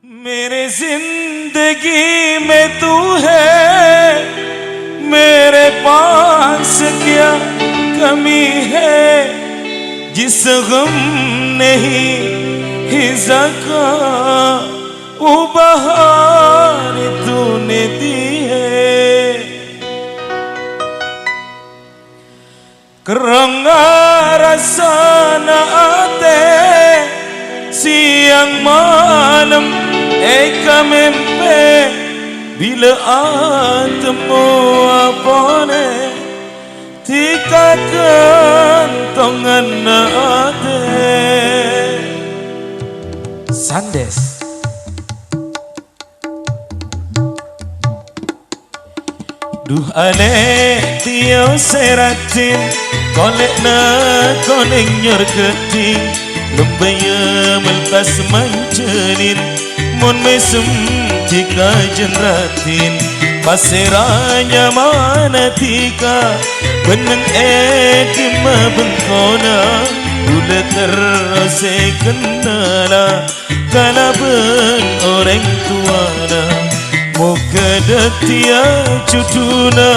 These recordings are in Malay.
मेरे जिंदगी में तू है, मेरे पास क्या कमी है, जिस गम ने ही हिज़ा का उपहार तूने दी है। Kerana rasa naate siang malam mimpi bila atemu apone tika kantongan naate. Sandes duh aneh tiaw seratin kolek na koneng nyor keting lembaya melkas mancenin mon mesum tika jenratin pasiranya mana tika beneng edima bengkona ula terose kenala kalaben orang tuana muka detia cutuna.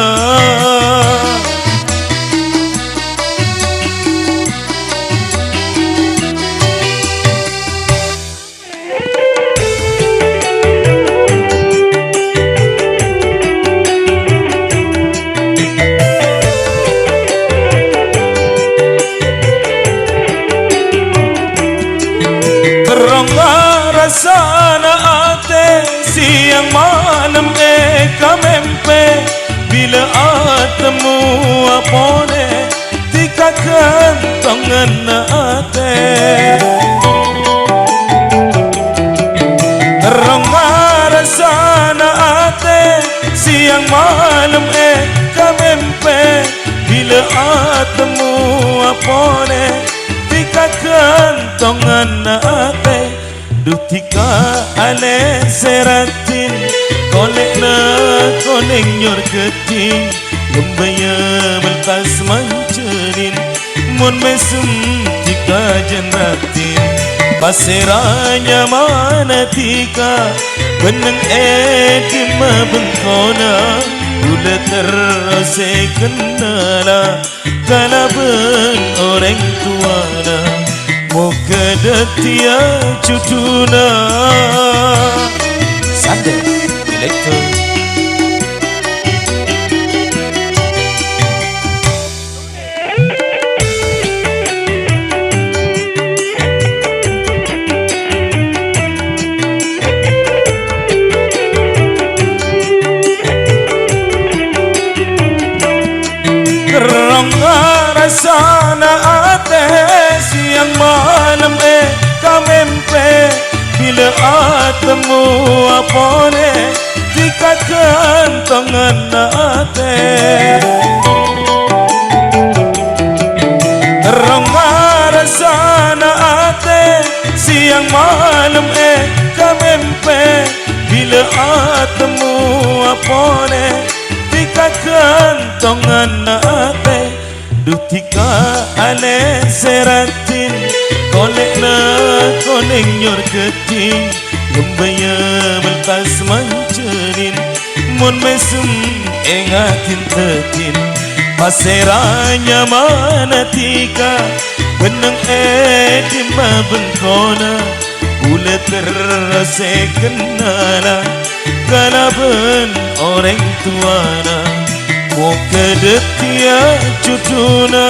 Sana ate siang malam mimpi bila atemu apone tika kantongan ate. Rongara sana ate siang malam mimpi bila atemu apone tika kantongan ate. Dutika ale seratin kolek na koneng nyor keting lembaya melkas mancenin mon mesum tika jenratin pasiranya mana tika beneng edima bengkona ula terose kenala kalaben orang tuana muka detia cutuna. Sandes Elektro Kerana rasa naate siang malam mimpi bila atemu apone tika kantongan ate. Kerana rasa naate siang malam mimpi bila atemu apone tika kantongan ate. Dutika ale seratin kolek na koneng nyor keting lembaya melkas mancenin mon mesum engatin tetin pasiranya mana tika beneng edima bengkona ula terase kenala kalaben orang tuana muka detia cutuna.